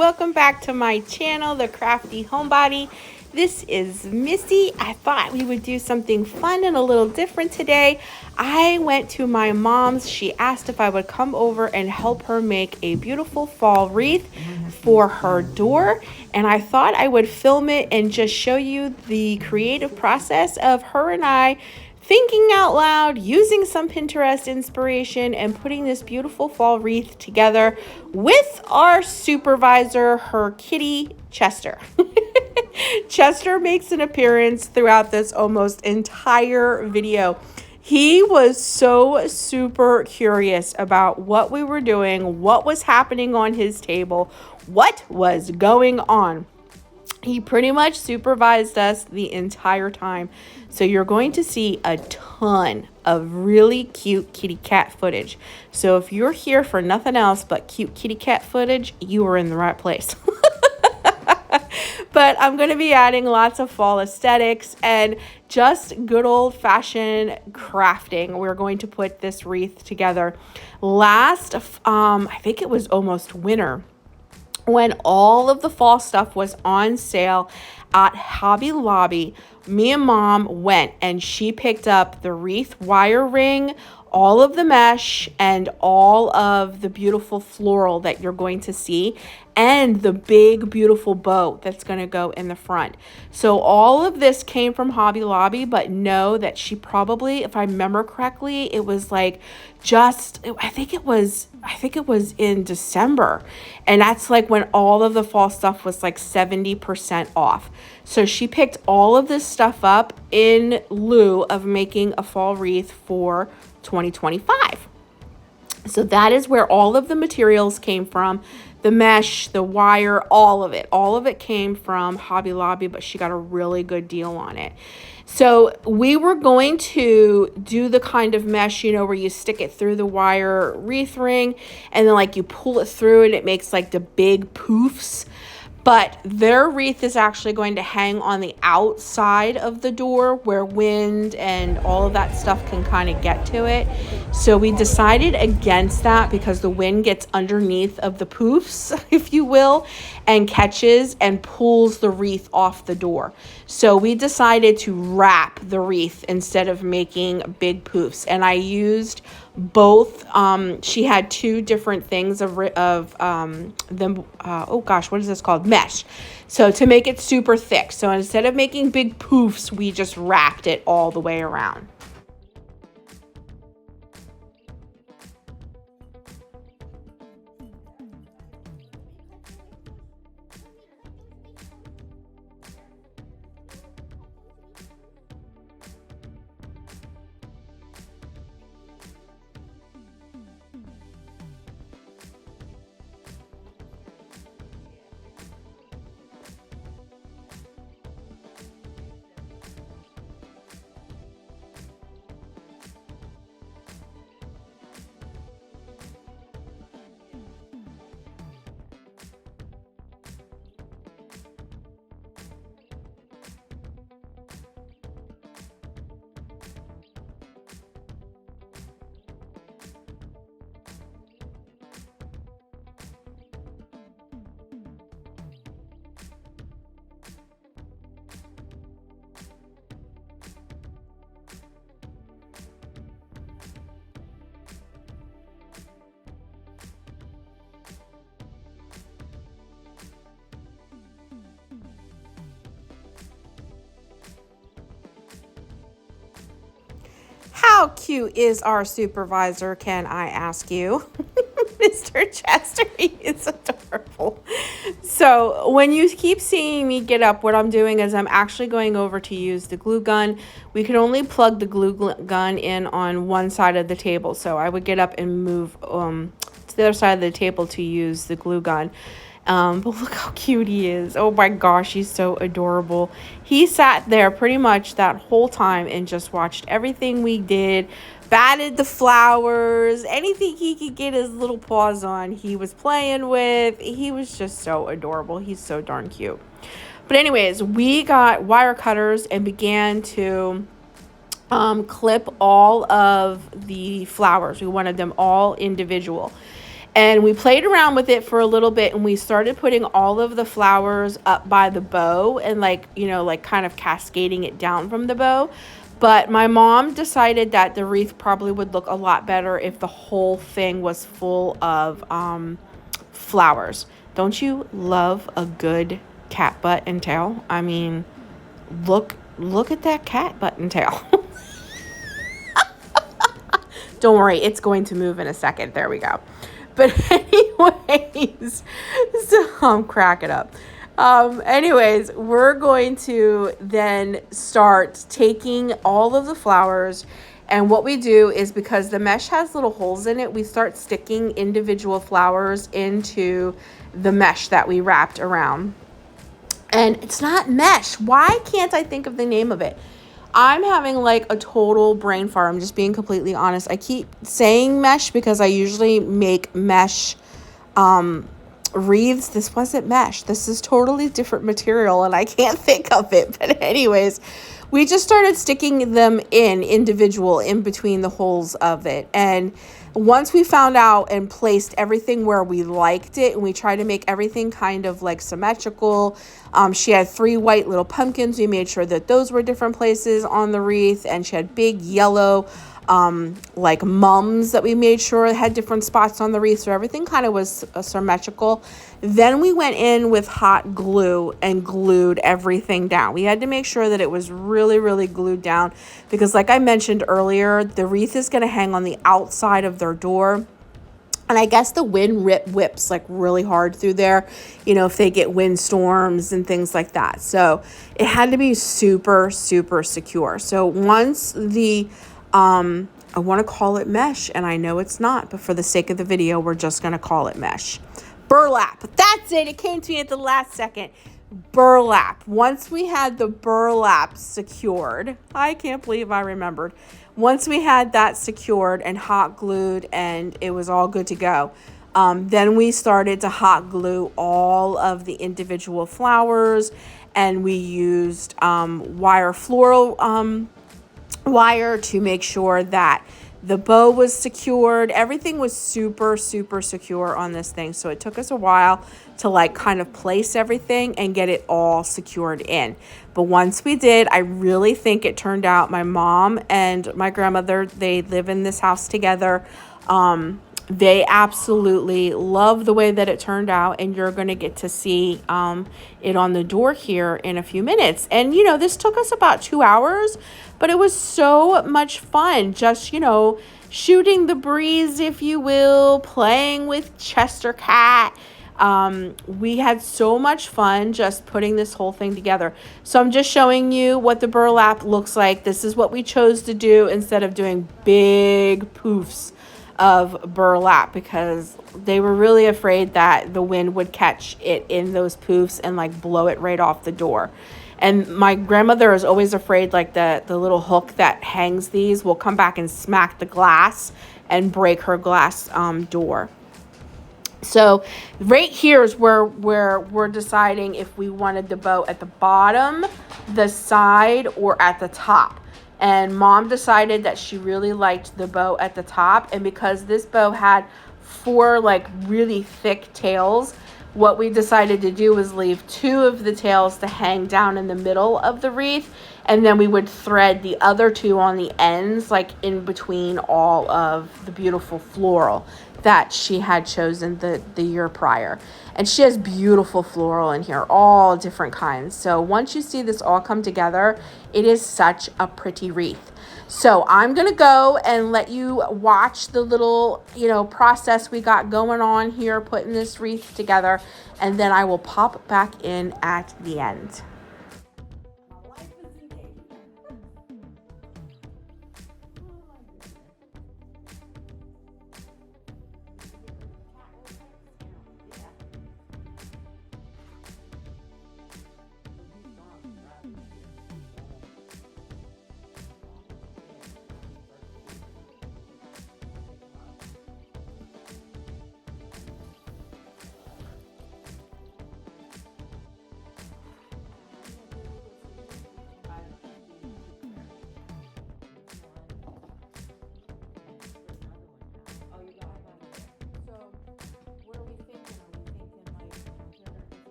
welcome back to my channel, the Crafty Homebody. This is Missy. I thought we would do something fun and a little different today. I went to my mom's. She asked if I would come over and help her make a beautiful fall wreath for her door, and I thought I would film it and just show you the creative process of her and I thinking out loud, using some Pinterest inspiration, and putting this beautiful fall wreath together with our supervisor, her kitty, Chester. Chester makes an appearance throughout this almost entire video. He was so super curious about what we were doing, what was happening on his table, what was going on. He pretty much supervised us the entire time. So you're going to see a ton of really cute kitty cat footage. So if you're here for nothing else but cute kitty cat footage, you are in the right place. But I'm going to be adding lots of fall aesthetics and just good old-fashioned crafting. We're going to put this wreath together. I think it was almost winter, when all of the fall stuff was on sale at Hobby Lobby, me and Mom went and she picked up the wreath wire ring, all of the mesh, and all of the beautiful floral that you're going to see, and the big beautiful bow that's going to go in the front. So all of this came from Hobby Lobby, but know that she probably, if I remember correctly, it was like I think it was in December, and that's like when all of the fall stuff was like 70% off. So she picked all of this stuff up in lieu of making a fall wreath for 2025. So that is where all of the materials came from. The mesh, the wire, all of it came from Hobby Lobby, but she got a really good deal on it. So we were going to do the kind of mesh, where you stick it through the wire wreath ring and then like you pull it through and it makes like the big poofs. But their wreath is actually going to hang on the outside of the door where wind and all of that stuff can kind of get to it. So we decided against that because the wind gets underneath of the poofs, if you will, and catches and pulls the wreath off the door. So we decided to wrap the wreath instead of making big poofs. And I used both. She had two different things what is this called? Mesh. So to make it super thick. So instead of making big poofs, we just wrapped it all the way around. How cute is our supervisor, can I ask you? Mr. Chester, he is adorable. So when you keep seeing me get up, what I'm doing is I'm actually going over to use the glue gun. We can only plug the glue gun in on one side of the table. So I would get up and move to the other side of the table to use the glue gun. But look how cute he is. Oh my gosh, he's so adorable. He sat there pretty much that whole time and just watched everything we did, batted the flowers, anything he could get his little paws on, he was playing with. He was just so adorable. He's so darn cute. But anyways, we got wire cutters and began to clip all of the flowers. We wanted them all individual. And we played around with it for a little bit, and we started putting all of the flowers up by the bow and like, you know, like kind of cascading it down from the bow. But my mom decided that the wreath probably would look a lot better if the whole thing was full of flowers. Don't you love a good cat butt and tail? I mean, look at that cat butt and tail. Don't worry, it's going to move in a second. There we go. But anyways, so I'm cracking up. Anyways, we're going to then start taking all of the flowers, and what we do is, because the mesh has little holes in it, we start sticking individual flowers into the mesh that we wrapped around. And it's not mesh. Why can't I think of the name of it? I'm having like a total brain fart. I'm just being completely honest. I keep saying mesh because I usually make mesh wreaths. This wasn't mesh. This is totally different material and I can't think of it. But anyways, we just started sticking them in between the holes of it. And once we found out and placed everything where we liked it, and we tried to make everything kind of like symmetrical. She had 3 white little pumpkins. We made sure that those were different places on the wreath, and she had big yellow like mums that we made sure had different spots on the wreath, so everything kind of was symmetrical. Then we went in with hot glue and glued everything down. We had to make sure that it was really, really glued down, because like I mentioned earlier, the wreath is going to hang on the outside of their door. And I guess the wind whips like really hard through there, you know, if they get windstorms and things like that. So it had to be super, super secure. So once the, I want to call it mesh, and I know it's not, but for the sake of the video, we're just going to call it mesh. Burlap. That's it. It came to me at the last second. Burlap. Once we had the burlap secured, I can't believe I remembered. Once we had that secured and hot glued and it was all good to go, then we started to hot glue all of the individual flowers, and we used wire floral wire to make sure that the bow was secured. Everything was super, super secure on this thing. So it took us a while to like kind of place everything and get it all secured in. But once we did, I really think it turned out. My mom and my grandmother, they live in this house together. They absolutely love the way that it turned out, and you're going to get to see it on the door here in a few minutes. And, you know, this took us about 2 hours, but it was so much fun. Just, you know, shooting the breeze, if you will, playing with Chester Cat. We had so much fun just putting this whole thing together. So I'm just showing you what the burlap looks like. This is what we chose to do instead of doing big poofs of burlap, because they were really afraid that the wind would catch it in those poofs and like blow it right off the door. And my grandmother is always afraid like the little hook that hangs these will come back and smack the glass and break her glass door. So right here is where we're deciding if we wanted the bow at the bottom, the side, or at the top. And Mom decided that she really liked the bow at the top. And because this bow had 4 like really thick tails, what we decided to do was leave 2 of the tails to hang down in the middle of the wreath. And then we would thread the other 2 on the ends, like in between all of the beautiful floral that she had chosen the year prior. And she has beautiful floral in here, all different kinds. So once you see this all come together, it is such a pretty wreath. So I'm going to go and let you watch the little, you know, process we got going on here, putting this wreath together. And then I will pop back in at the end.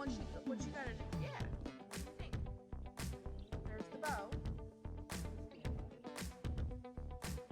what you gotta do. Yeah. Thanks. There's the bow.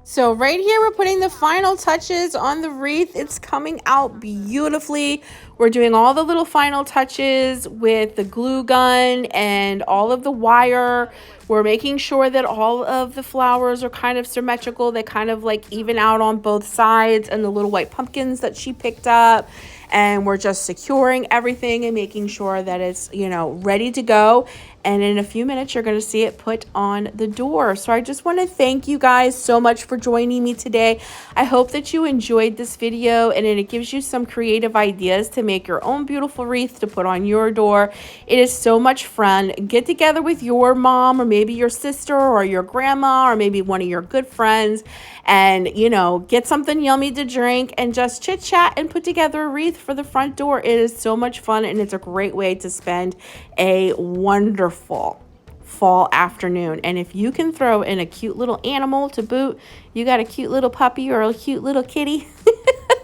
So right here, we're putting the final touches on the wreath. It's coming out beautifully. We're doing all the little final touches with the glue gun and all of the wire. We're making sure that all of the flowers are kind of symmetrical. They kind of like even out on both sides, and the little white pumpkins that she picked up. And we're just securing everything and making sure that it's, you know, ready to go. And in a few minutes, you're going to see it put on the door. So I just want to thank you guys so much for joining me today. I hope that you enjoyed this video and it gives you some creative ideas to make your own beautiful wreath to put on your door. It is so much fun. Get together with your mom or maybe your sister or your grandma or maybe one of your good friends and, you know, get something yummy to drink and just chit chat and put together a wreath for the front door. It is so much fun and it's a great way to spend a wonderful fall afternoon. And if you can throw in a cute little animal to boot, you got a cute little puppy or a cute little kitty,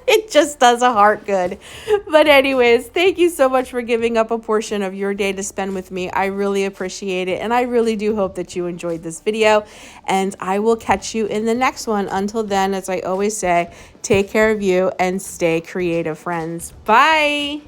it just does a heart good. But anyways, thank you so much for giving up a portion of your day to spend with me. I really appreciate it. And I really do hope that you enjoyed this video. And I will catch you in the next one. Until then, as I always say, take care of you and stay creative, friends. Bye.